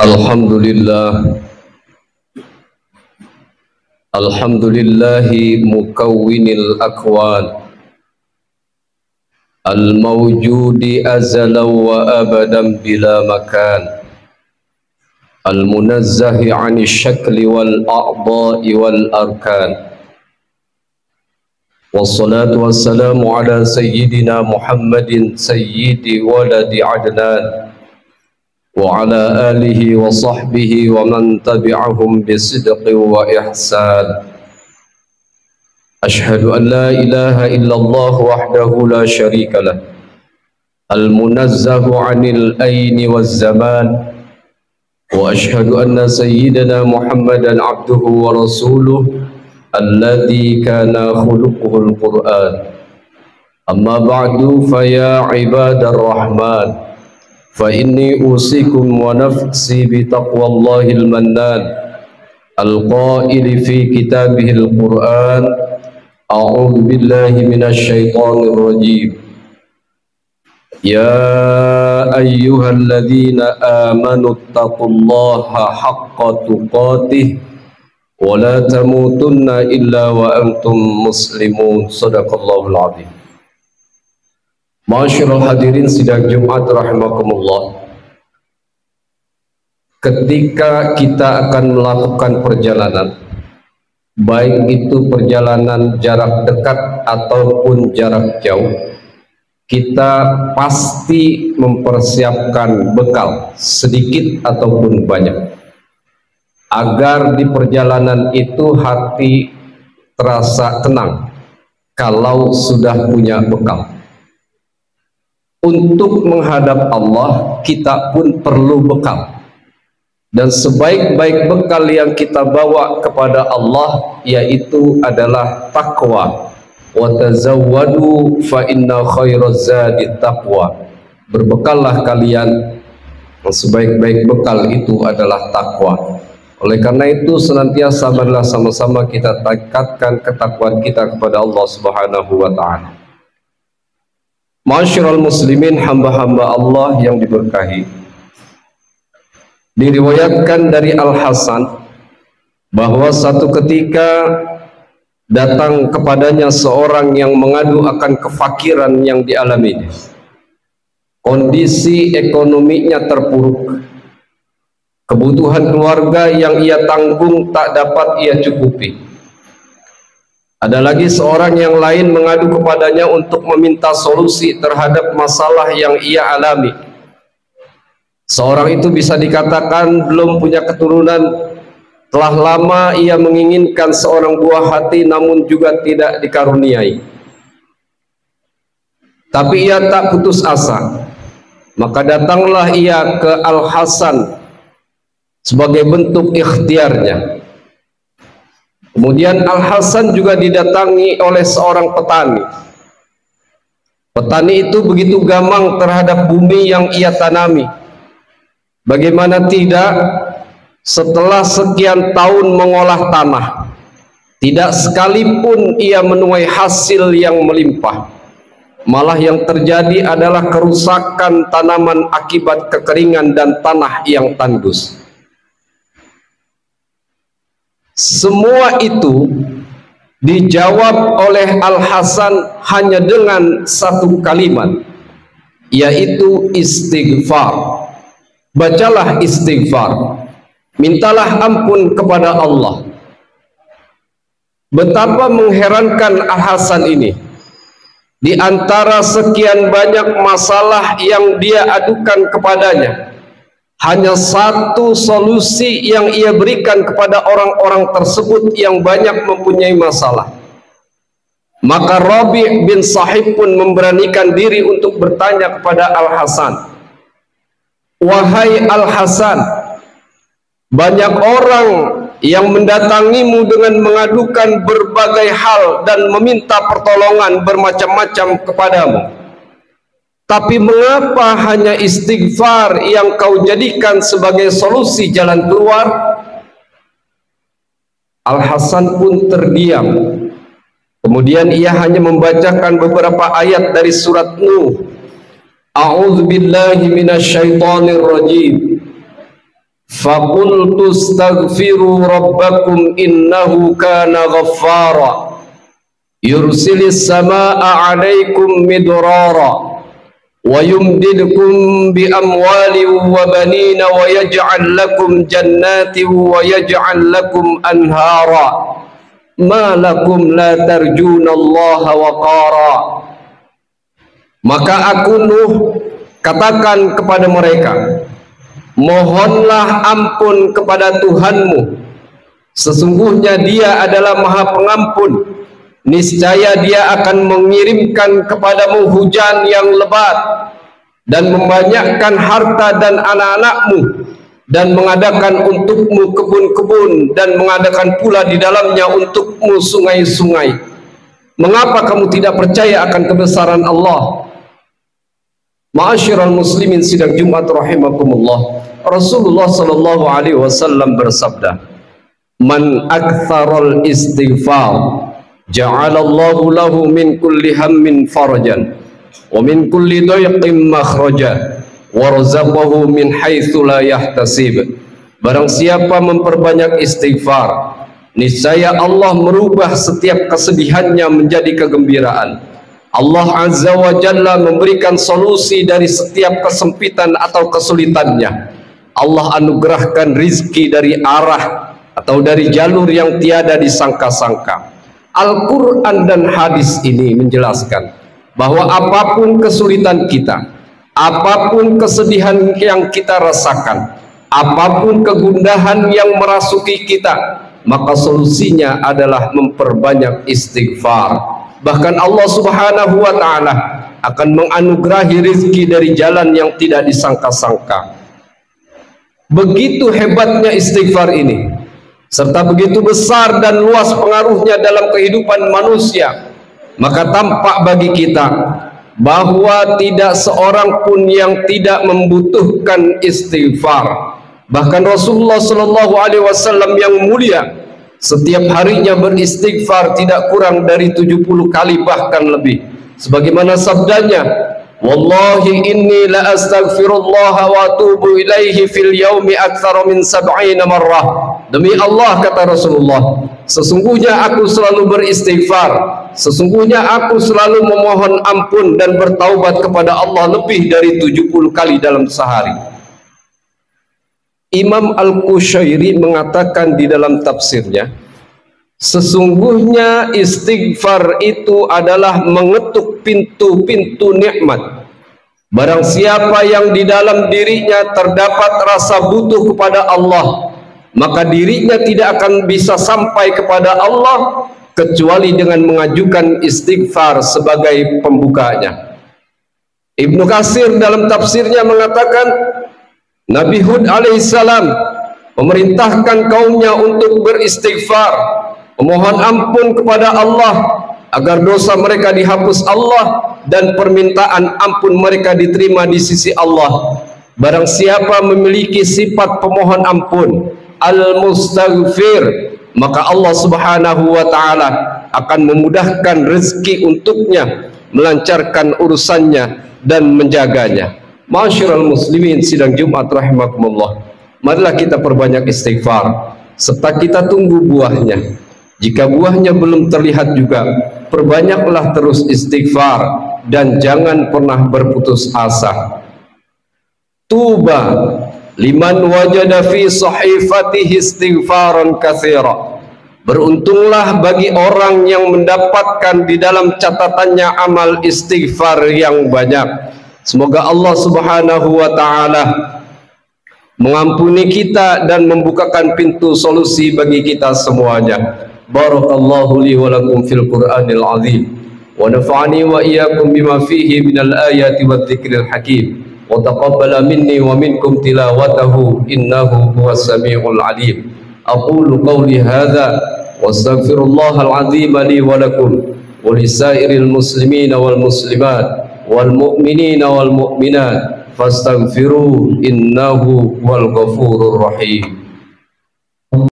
Alhamdulillah, alhamdulillahi mukawwinil akwan, al-mawjudi azalan wa abadan bila makan, al-munazzahi 'anil syakli wal a'dha'i wal arkan. Wassalatu wassalamu ala sayyidina Muhammadin sayyidi waladi Adnan wa ala alihi wa sahbihi wa man tabi'ahum bisidqi wa ihsan. Ashhadu an la ilaha illallah wahdahu la sharika lah, al-munazzahu 'anil ayni waz zaman, wa ashhadu anna sayyidina Muhammadan abduhu wa rasuluh alladhi kana khuluquhul Qur'an. Amma ba'du fa ya ibadar rahman, fa inni usikum wa nafsi bi taqwallahil mannan al-qaili fi kitabihil Qur'an. A'udzu billahi minasy syaithanir rajim. Ya ayyuhalladzina amanu taqullaha haqqa tuqatih wa la tamutunna illa wa antum muslimun. Shadaqallahul azim. Masyarul hadirin sidang Jumat rahimakumullah. Ketika kita akan melakukan perjalanan, baik itu perjalanan jarak dekat ataupun jarak jauh, kita pasti mempersiapkan bekal sedikit ataupun banyak, agar di perjalanan itu hati terasa tenang kalau sudah punya bekal. Untuk menghadap Allah kita pun perlu bekal, dan sebaik-baik bekal yang kita bawa kepada Allah yaitu adalah takwa. Wa tazawwadu fa inna khairaz zadi taqwa. Berbekallah kalian, sebaik-baik bekal itu adalah takwa. Oleh karena itu senantiasa marilah sama-sama kita tingkatkan ketakwaan kita kepada Allah Subhanahu wa taala. Masyarul muslimin, hamba-hamba Allah yang diberkahi, diriwayatkan dari Al-Hasan bahwa satu ketika datang kepadanya seorang yang mengadu akan kefakiran yang dialaminya. Kondisi ekonominya terpuruk, kebutuhan keluarga yang ia tanggung tak dapat ia cukupi. Ada lagi seorang yang lain mengadu kepadanya untuk meminta solusi terhadap masalah yang ia alami. Seorang itu bisa dikatakan belum punya keturunan, telah lama ia menginginkan seorang buah hati namun juga tidak dikaruniai. Tapi ia tak putus asa, maka datanglah ia ke Al-Hasan sebagai bentuk ikhtiarnya. Kemudian Al-Hasan juga didatangi oleh seorang petani. Petani itu begitu gamang terhadap bumi yang ia tanami. Bagaimana tidak, setelah sekian tahun mengolah tanah, tidak sekalipun ia menuai hasil yang melimpah. Malah yang terjadi adalah kerusakan tanaman akibat kekeringan dan tanah yang tandus. Semua itu dijawab oleh Al-Hasan hanya dengan satu kalimat, yaitu istighfar. Bacalah istighfar, mintalah ampun kepada Allah. Betapa mengherankan Al-Hasan ini. Di antara sekian banyak masalah yang dia adukan kepadanya, hanya satu solusi yang ia berikan kepada orang-orang tersebut yang banyak mempunyai masalah. Maka Rabi' bin Sahib pun memberanikan diri untuk bertanya kepada Al-Hasan, "Wahai Al-Hasan, banyak orang yang mendatangimu dengan mengadukan berbagai hal dan meminta pertolongan bermacam-macam kepadamu. Tapi mengapa hanya istighfar yang kau jadikan sebagai solusi jalan keluar?" Al-Hasan pun terdiam. Kemudian ia hanya membacakan beberapa ayat dari surat Nuh. A'udzu billahi minasyaitonir rajim. Faqultu astaghfiru rabbakum innahu kana ghaffara yursilis samaa'a 'alaikum midrara wa yumdidkum bi amwalin wa banina wa yaj'al lakum jannatin wa yaj'al lakum anhara ma lakum la tarjuna Allah waqara. Maka aku Nuh katakan kepada mereka, mohonlah ampun kepada Tuhanmu, sesungguhnya Dia adalah Maha Pengampun. Niscaya Dia akan mengirimkan kepadamu hujan yang lebat dan membanyakkan harta dan anak-anakmu, dan mengadakan untukmu kebun-kebun, dan mengadakan pula di dalamnya untukmu sungai-sungai. Mengapa kamu tidak percaya akan kebesaran Allah? Ma'asyiral muslimin sidang Jumat rahimakumullah, Rasulullah sallallahu alaihi wasallam bersabda, "Man aktsaral istighfar ja'alallahu lahu min kulli hammin farajan wa min kulli dayqin makhraja wa razaqahu min haitsu la yahtasib." Barang siapa memperbanyak istighfar, niscaya Allah merubah setiap kesedihannya menjadi kegembiraan. Allah Azza wa Jalla memberikan solusi dari setiap kesempitan atau kesulitannya. Allah anugerahkan rizki dari arah atau dari jalur yang tiada disangka-sangka. Al-Quran dan hadis ini menjelaskan bahwa apapun kesulitan kita, apapun kesedihan yang kita rasakan, apapun kegundahan yang merasuki kita, maka solusinya adalah memperbanyak istighfar. Bahkan Allah Subhanahu wa ta'ala akan menganugerahi rizki dari jalan yang tidak disangka-sangka. Begitu hebatnya istighfar ini, serta begitu besar dan luas pengaruhnya dalam kehidupan manusia, maka tampak bagi kita bahwa tidak seorang pun yang tidak membutuhkan istighfar. Bahkan Rasulullah sallallahu alaihi wasallam yang mulia setiap harinya beristighfar tidak kurang dari 70 kali bahkan lebih. Sebagaimana sabdanya, "Wallahi inni la astaghfirullah wa atubu ilaihi fil yaumi aktsara min 70 marrah." Demi Allah, kata Rasulullah, sesungguhnya aku selalu beristighfar, sesungguhnya aku selalu memohon ampun dan bertaubat kepada Allah lebih dari 70 kali dalam sehari. Imam Al-Qushairi mengatakan di dalam tafsirnya, sesungguhnya istighfar itu adalah mengetuk pintu-pintu nikmat. Barang siapa yang di dalam dirinya terdapat rasa butuh kepada Allah, maka dirinya tidak akan bisa sampai kepada Allah kecuali dengan mengajukan istighfar sebagai pembukanya. Ibnu Katsir dalam tafsirnya mengatakan, Nabi Hud alaihissalam memerintahkan kaumnya untuk beristighfar, memohon ampun kepada Allah agar dosa mereka dihapus Allah dan permintaan ampun mereka diterima di sisi Allah. Barang siapa memiliki sifat pemohon ampun, al-mustaghfir, maka Allah Subhanahu wa ta'ala akan memudahkan rezeki untuknya, melancarkan urusannya dan menjaganya. Ma'asyiral muslimin sidang Jumat rahimakumullah, marilah kita perbanyak istighfar serta kita tunggu buahnya. Jika buahnya belum terlihat juga, perbanyaklah terus istighfar dan jangan pernah berputus asa. Tuba liman wajada fi sahifatihi istighfaran katsira. Beruntunglah bagi orang yang mendapatkan di dalam catatannya amal istighfar yang banyak. Semoga Allah Subhanahu wa ta'ala mengampuni kita dan membukakan pintu solusi bagi kita semuanya. Barakallahu li wa lakum fil Qur'anil azim wa nafa'ani wa iyyakum bima fihi minal ayati wadh dzikril hakim wa taqabbala minni wa minkum tilawatahu innahu huwas samiul alim. Aqulu qawli hadza wa astaghfirullahal azim li wa lakum wa lisairil muslimina wal muslimat wal mu'minina wal mu'minat fastaghfiru innahu wal ghafurur rahim.